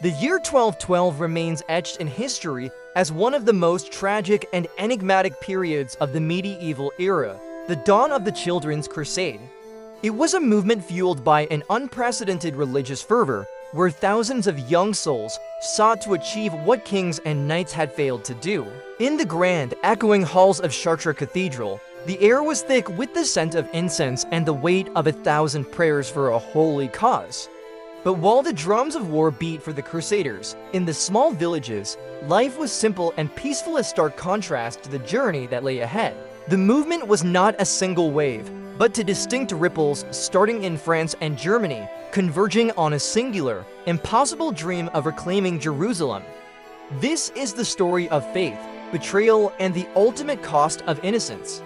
The year 1212 remains etched in history as one of the most tragic and enigmatic periods of the medieval era, the dawn of the Children''s Crusade. It was a movement fueled by an unprecedented religious fervor, where thousands of young souls sought to achieve what kings and knights had failed to do. In the grand, echoing halls of Chartres Cathedral, the air was thick with the scent of incense and the weight of 1,000 prayers for a holy cause. But while the drums of war beat for the Crusaders, in the small villages, life was simple and peaceful, a stark contrast to the journey that lay ahead. The movement was not a single wave, but two distinct ripples starting in France and Germany, converging on a singular, impossible dream of reclaiming Jerusalem. This is the story of faith, betrayal, and the ultimate cost of innocence.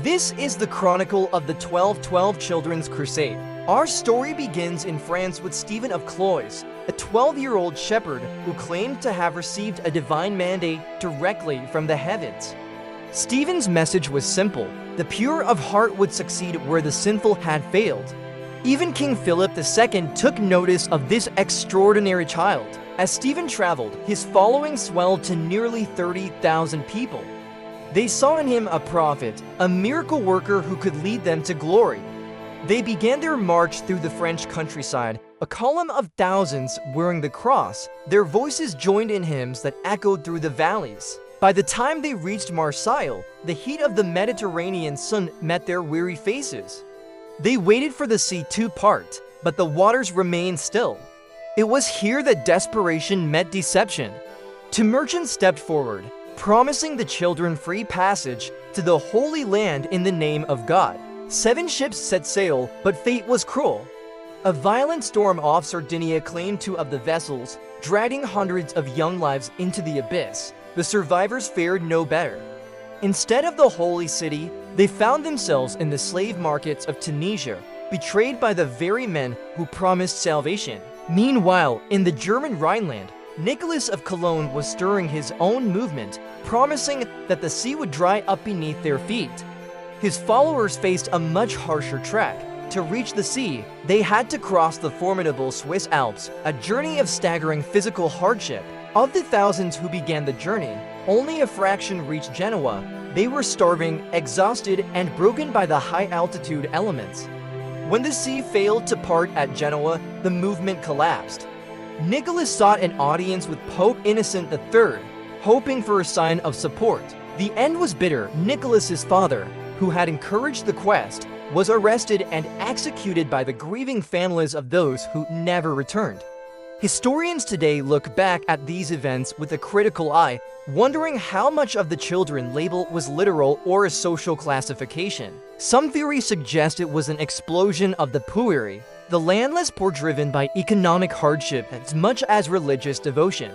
This is the chronicle of the 1212 Children's Crusade. Our story begins in France with Stephen of Cloyes, a 12-year-old shepherd who claimed to have received a divine mandate directly from the heavens. Stephen's message was simple: the pure of heart would succeed where the sinful had failed. Even King Philip II took notice of this extraordinary child. As Stephen traveled, his following swelled to nearly 30,000 people. They saw in him a prophet, a miracle worker who could lead them to glory. They began their march through the French countryside, a column of thousands wearing the cross. Their voices joined in hymns that echoed through the valleys. By the time they reached Marseille, the heat of the Mediterranean sun met their weary faces. They waited for the sea to part, but the waters remained still. It was here that desperation met deception. Two merchants stepped forward, promising the children free passage to the Holy Land in the name of God. 7 ships set sail, but fate was cruel. A violent storm off Sardinia claimed 2 of the vessels, dragging hundreds of young lives into the abyss. The survivors fared no better. Instead of the holy city, they found themselves in the slave markets of Tunisia, betrayed by the very men who promised salvation. Meanwhile, in the German Rhineland, Nicholas of Cologne was stirring his own movement, promising that the sea would dry up beneath their feet. His followers faced a much harsher trek. To reach the sea, they had to cross the formidable Swiss Alps, a journey of staggering physical hardship. Of the thousands who began the journey, only a fraction reached Genoa. They were starving, exhausted, and broken by the high-altitude elements. When the sea failed to part at Genoa, the movement collapsed. Nicholas sought an audience with Pope Innocent III, hoping for a sign of support. The end was bitter. Nicholas's father, who had encouraged the quest, was arrested and executed by the grieving families of those who never returned. Historians today look back at these events with a critical eye, wondering how much of the children label was literal or a social classification. Some theories suggest it was an explosion of the pueri, the landless poor driven by economic hardship as much as religious devotion.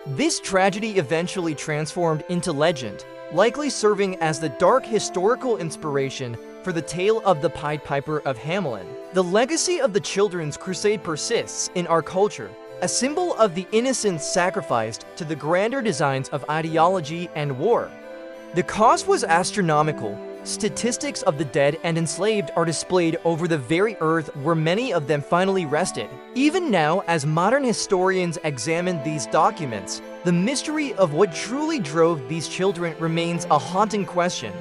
This tragedy eventually transformed into legend, likely serving as the dark historical inspiration for the tale of the Pied Piper of Hamelin. The legacy of the Children's Crusade persists in our culture, a symbol of the innocents sacrificed to the grander designs of ideology and war. The cost was astronomical. Statistics of the dead and enslaved are displayed over the very earth where many of them finally rested. Even now, as modern historians examine these documents, the mystery of what truly drove these children remains a haunting question.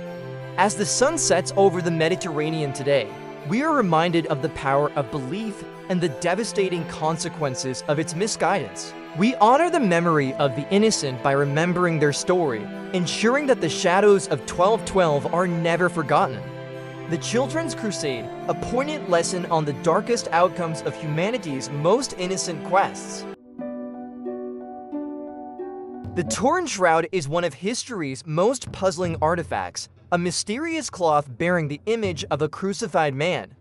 As the sun sets over the Mediterranean today, we are reminded of the power of belief and the devastating consequences of its misguidance. We honor the memory of the innocent by remembering their story, ensuring that the shadows of 1212 are never forgotten. The Children's Crusade, a poignant lesson on the darkest outcomes of humanity's most innocent quests. The torn shroud is one of history's most puzzling artifacts, a mysterious cloth bearing the image of a crucified man.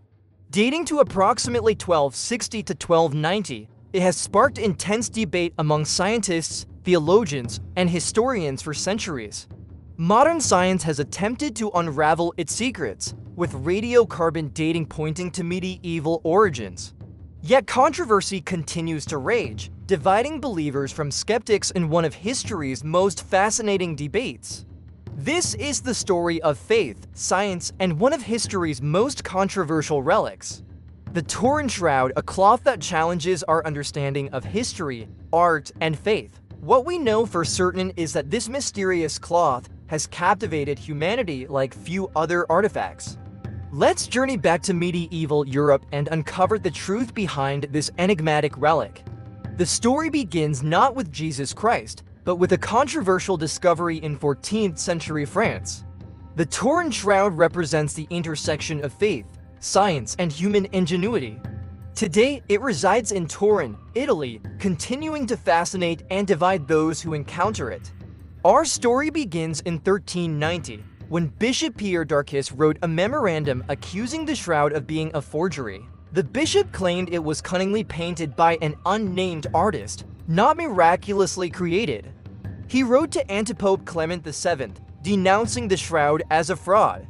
Dating to approximately 1260 to 1290, it has sparked intense debate among scientists, theologians, and historians for centuries. Modern science has attempted to unravel its secrets, with radiocarbon dating pointing to medieval origins. Yet controversy continues to rage, dividing believers from skeptics in one of history's most fascinating debates. This is the story of faith, science, and one of history's most controversial relics. The torn shroud, a cloth that challenges our understanding of history, art, and faith. What we know for certain is that this mysterious cloth has captivated humanity like few other artifacts. Let's journey back to medieval Europe and uncover the truth behind this enigmatic relic. The story begins not with Jesus Christ, but with a controversial discovery in 14th century France. The Turin Shroud represents the intersection of faith, science, and human ingenuity. Today, it resides in Turin, Italy, continuing to fascinate and divide those who encounter it. Our story begins in 1390, when Bishop Pierre d'Arcis wrote a memorandum accusing the shroud of being a forgery. The bishop claimed it was cunningly painted by an unnamed artist, not miraculously created. He wrote to Antipope Clement VII, denouncing the shroud as a fraud.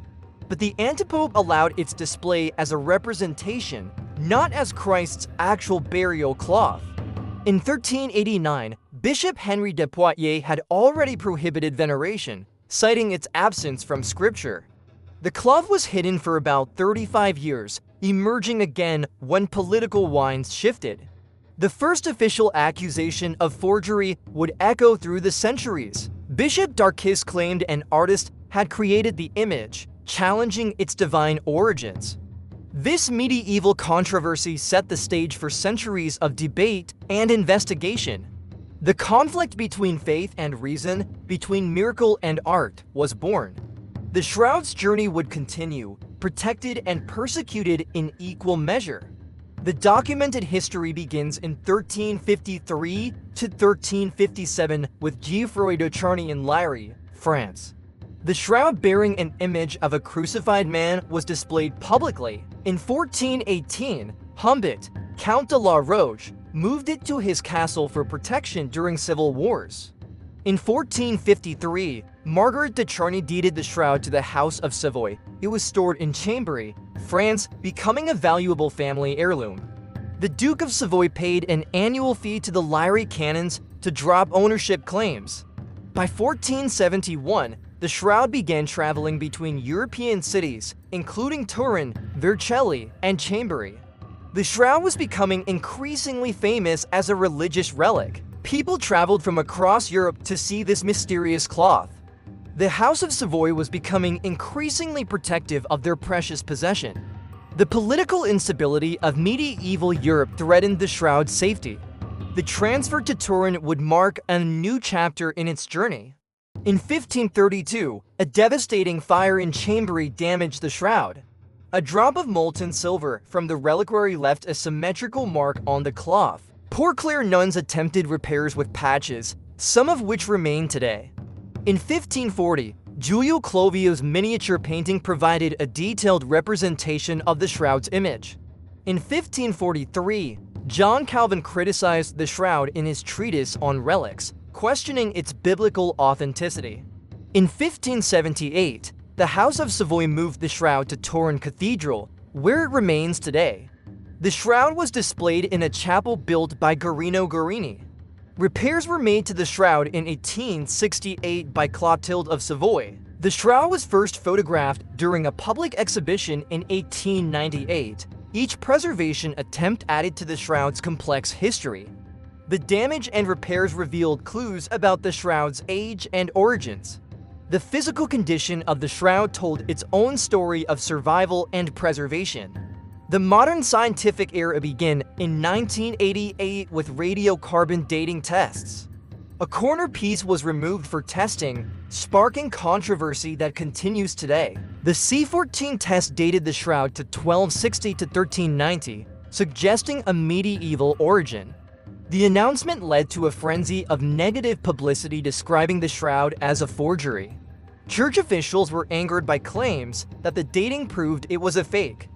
But the Antipope allowed its display as a representation, not as Christ's actual burial cloth. In 1389, Bishop Henry de Poitiers had already prohibited veneration, citing its absence from scripture. The cloth was hidden for about 35 years, emerging again when political winds shifted. The first official accusation of forgery would echo through the centuries. Bishop d'Arcis claimed an artist had created the image, challenging its divine origins. This medieval controversy set the stage for centuries of debate and investigation. The conflict between faith and reason, between miracle and art, was born. The shroud's journey would continue, protected and persecuted in equal measure. The documented history begins in 1353 to 1357 with Geoffroy de Charny in Liry, France. The shroud bearing an image of a crucified man was displayed publicly. In 1418, Humbert, Count de la Roche, moved it to his castle for protection during civil wars. In 1453, Margaret de Charny deeded the shroud to the House of Savoy. It was stored in Chambéry, France, becoming a valuable family heirloom. The Duke of Savoy paid an annual fee to the Liry canons to drop ownership claims. By 1471, the shroud began traveling between European cities, including Turin, Vercelli, and Chambéry. The shroud was becoming increasingly famous as a religious relic. People traveled from across Europe to see this mysterious cloth. The House of Savoy was becoming increasingly protective of their precious possession. The political instability of medieval Europe threatened the shroud's safety. The transfer to Turin would mark a new chapter in its journey. In 1532, a devastating fire in Chambéry damaged the shroud. A drop of molten silver from the reliquary left a symmetrical mark on the cloth. Poor nuns attempted repairs with patches, some of which remain today. In 1540, Giulio Clovio's miniature painting provided a detailed representation of the shroud's image. In 1543, John Calvin criticized the shroud in his treatise on relics, questioning its biblical authenticity. In 1578, the House of Savoy moved the shroud to Turin Cathedral, where it remains today. The shroud was displayed in a chapel built by Guarino Guarini. Repairs were made to the shroud in 1868 by Clotilde of Savoy. The shroud was first photographed during a public exhibition in 1898. Each preservation attempt added to the shroud's complex history. The damage and repairs revealed clues about the shroud's age and origins. The physical condition of the shroud told its own story of survival and preservation. The modern scientific era began in 1988 with radiocarbon dating tests. A corner piece was removed for testing, sparking controversy that continues today. The C14 test dated the shroud to 1260 to 1390, suggesting a medieval origin. The announcement led to a frenzy of negative publicity describing the shroud as a forgery. Church officials were angered by claims that the dating proved it was a fake.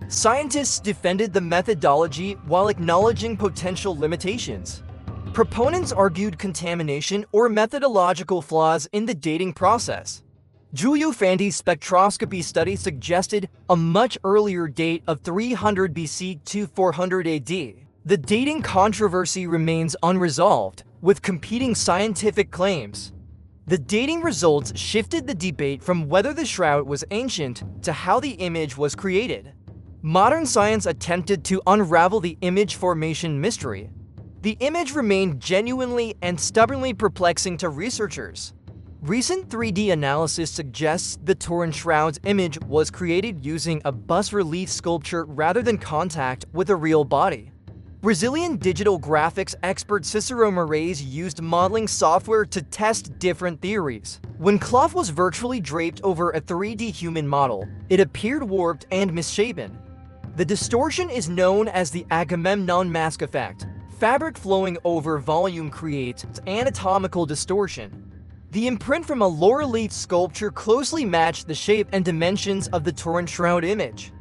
Scientists defended the methodology while acknowledging potential limitations. Proponents argued contamination or methodological flaws in the dating process. Giulio Fanti's spectroscopy study suggested a much earlier date of 300 BC to 400 AD. The dating controversy remains unresolved, with competing scientific claims. The dating results shifted the debate from whether the shroud was ancient to how the image was created. Modern science attempted to unravel the image formation mystery. The image remained genuinely and stubbornly perplexing to researchers. Recent 3D analysis suggests the Turin Shroud's image was created using a bas-relief sculpture rather than contact with a real body. Brazilian digital graphics expert Cicero Moraes used modeling software to test different theories. When cloth was virtually draped over a 3D human model, it appeared warped and misshapen. The distortion is known as the Agamemnon mask effect. Fabric flowing over volume creates anatomical distortion. The imprint from a laurel-leaf sculpture closely matched the shape and dimensions of the Turin Shroud image.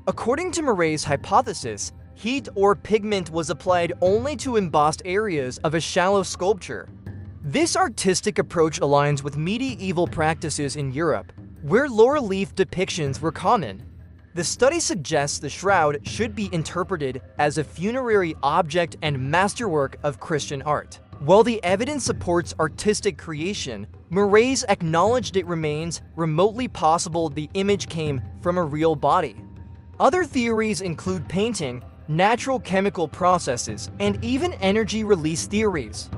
According to Moraes' hypothesis, heat or pigment was applied only to embossed areas of a shallow sculpture. This artistic approach aligns with medieval practices in Europe, where laurel-leaf depictions were common. The study suggests the shroud should be interpreted as a funerary object and masterwork of Christian art. While the evidence supports artistic creation, Moraes acknowledged it remains remotely possible the image came from a real body. Other theories include painting, natural chemical processes, and even energy release theories.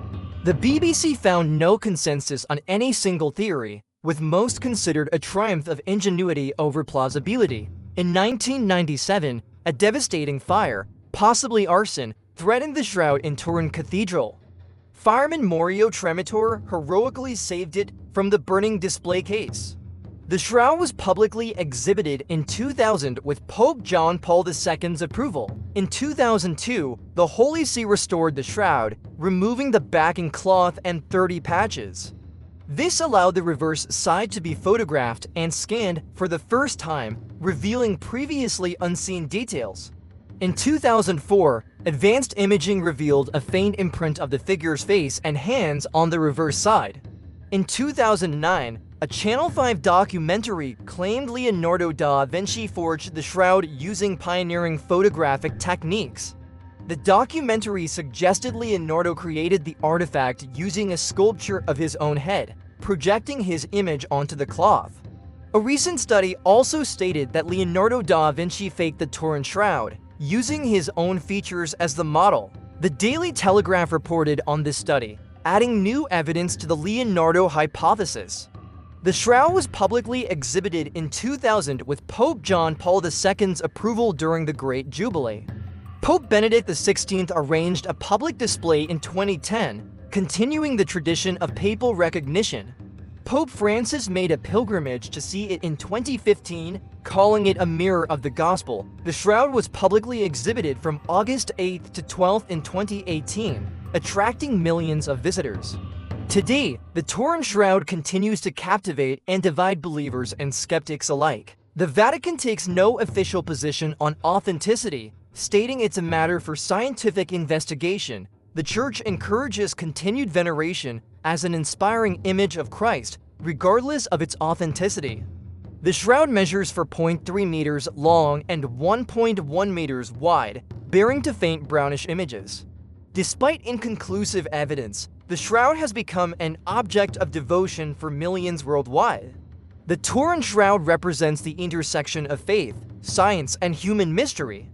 The BBC found no consensus on any single theory, with most considered a triumph of ingenuity over plausibility. In 1997, a devastating fire, possibly arson, threatened the shroud in Turin Cathedral. Fireman Mario Trematore heroically saved it from the burning display case. The shroud was publicly exhibited in 2000 with Pope John Paul II's approval. In 2002, the Holy See restored the shroud, removing the backing cloth and 30 patches. This allowed the reverse side to be photographed and scanned for the first time, revealing previously unseen details. In 2004, advanced imaging revealed a faint imprint of the figure's face and hands on the reverse side. In 2009, a Channel 5 documentary claimed Leonardo da Vinci forged the shroud using pioneering photographic techniques. The documentary suggested Leonardo created the artifact using a sculpture of his own head, projecting his image onto the cloth. A recent study also stated that Leonardo da Vinci faked the Turin Shroud, using his own features as the model. The Daily Telegraph reported on this study, adding new evidence to the Leonardo hypothesis. The shroud was publicly exhibited in 2000 with Pope John Paul II's approval during the Great Jubilee. Pope Benedict XVI arranged a public display in 2010, continuing the tradition of papal recognition. Pope Francis made a pilgrimage to see it in 2015, calling it a mirror of the gospel. The shroud was publicly exhibited from August 8th to 12th in 2018, attracting millions of visitors. Today, the Turin Shroud continues to captivate and divide believers and skeptics alike. The Vatican takes no official position on authenticity, stating it's a matter for scientific investigation. The Church encourages continued veneration as an inspiring image of Christ, regardless of its authenticity. The shroud measures 4.3 meters long and 1.1 meters wide, bearing to faint brownish images. Despite inconclusive evidence, the shroud has become an object of devotion for millions worldwide. The Turin Shroud represents the intersection of faith, science, and human mystery.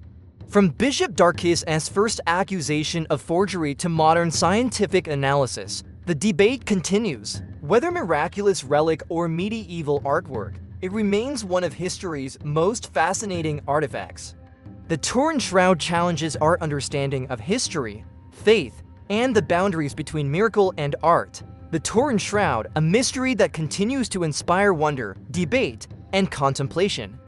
From Bishop Darkis's first accusation of forgery to modern scientific analysis, the debate continues. Whether miraculous relic or medieval artwork, it remains one of history's most fascinating artifacts. The Turin Shroud challenges our understanding of history, faith, and the boundaries between miracle and art. The Turin Shroud, a mystery that continues to inspire wonder, debate, and contemplation.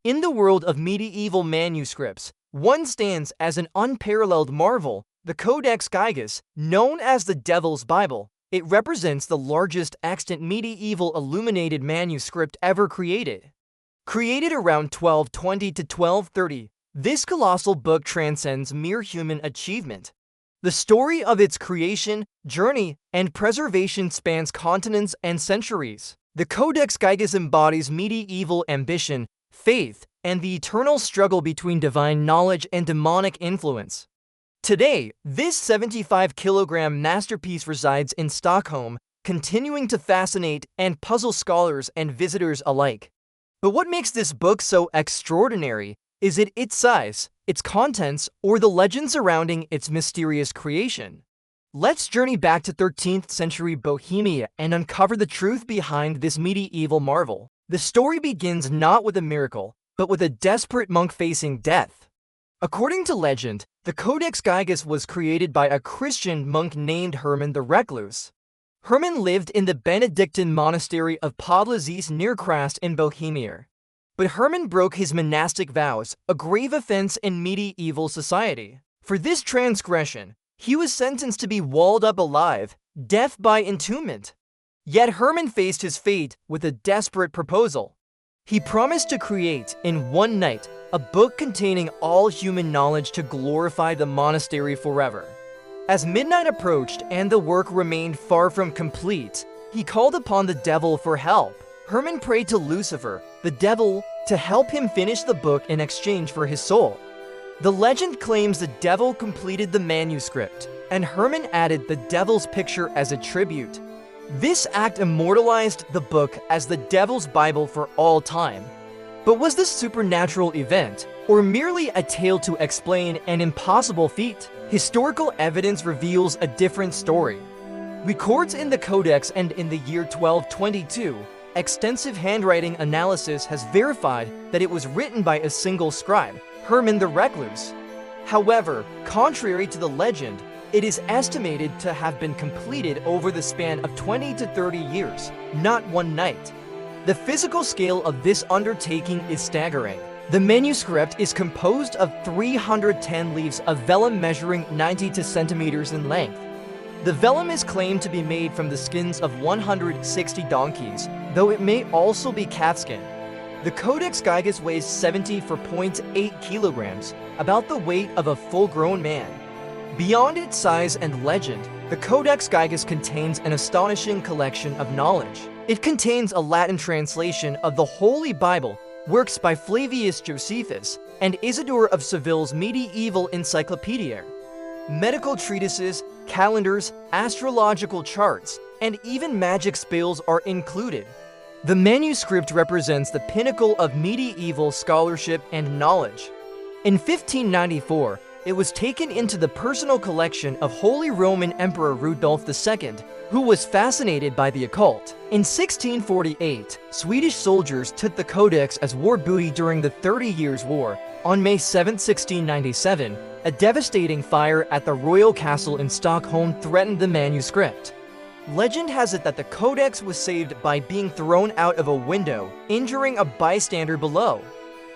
In the world of medieval manuscripts, one stands as an unparalleled marvel, the Codex Gigas, known as the Devil's Bible. It represents the largest extant medieval illuminated manuscript ever created. Created around 1220 to 1230, this colossal book transcends mere human achievement. The story of its creation, journey, and preservation spans continents and centuries. The Codex Gigas embodies medieval ambition, faith, and the eternal struggle between divine knowledge and demonic influence. Today, this 75-kilogram masterpiece resides in Stockholm, continuing to fascinate and puzzle scholars and visitors alike. But what makes this book so extraordinary Is it its size, its contents, or the legend surrounding its mysterious creation? Let's journey back to 13th century Bohemia and uncover the truth behind this medieval marvel. The story begins not with a miracle, but with a desperate monk facing death. According to legend, the Codex Gigas was created by a Christian monk named Herman the Recluse. Herman lived in the Benedictine monastery of Podlazice near Kras in Bohemia. But Herman broke his monastic vows, a grave offense in medieval society. For this transgression, he was sentenced to be walled up alive, death by entombment. Yet Herman faced his fate with a desperate proposal. He promised to create, in one night, a book containing all human knowledge to glorify the monastery forever. As midnight approached and the work remained far from complete, he called upon the devil for help. Herman prayed to Lucifer, the devil, to help him finish the book in exchange for his soul. The legend claims the devil completed the manuscript, and Herman added the devil's picture as a tribute. This act immortalized the book as the devil's Bible for all time. But was this supernatural event, or merely a tale to explain an impossible feat? Historical evidence reveals a different story. Records in the Codex and in the year 1222, extensive handwriting analysis has verified that it was written by a single scribe, Herman the Recluse. However, contrary to the legend, it is estimated to have been completed over the span of 20 to 30 years, not one night. The physical scale of this undertaking is staggering. The manuscript is composed of 310 leaves of vellum measuring 92 centimeters in length. The vellum is claimed to be made from the skins of 160 donkeys, though it may also be calfskin. The Codex Gigas weighs 74.8 kilograms, about the weight of a full-grown man. Beyond its size and legend, the Codex Gigas contains an astonishing collection of knowledge. It contains a Latin translation of the Holy Bible, works by Flavius Josephus, and Isidore of Seville's medieval encyclopedia. Medical treatises, calendars, astrological charts, and even magic spells are included. The manuscript represents the pinnacle of medieval scholarship and knowledge. In 1594, it was taken into the personal collection of Holy Roman Emperor Rudolf II, who was fascinated by the occult. In 1648, Swedish soldiers took the codex as war booty during the 30 Years' War. On May 7, 1697, a devastating fire at the royal castle in Stockholm threatened the manuscript. Legend has it that the codex was saved by being thrown out of a window, injuring a bystander below.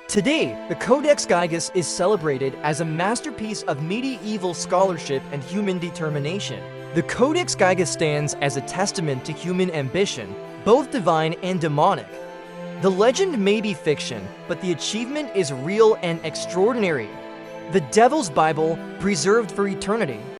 Today, the Codex Gigas is celebrated as a masterpiece of medieval scholarship and human determination. The Codex Gigas stands as a testament to human ambition, both divine and demonic. The legend may be fiction, but the achievement is real and extraordinary. The Devil's Bible, preserved for eternity.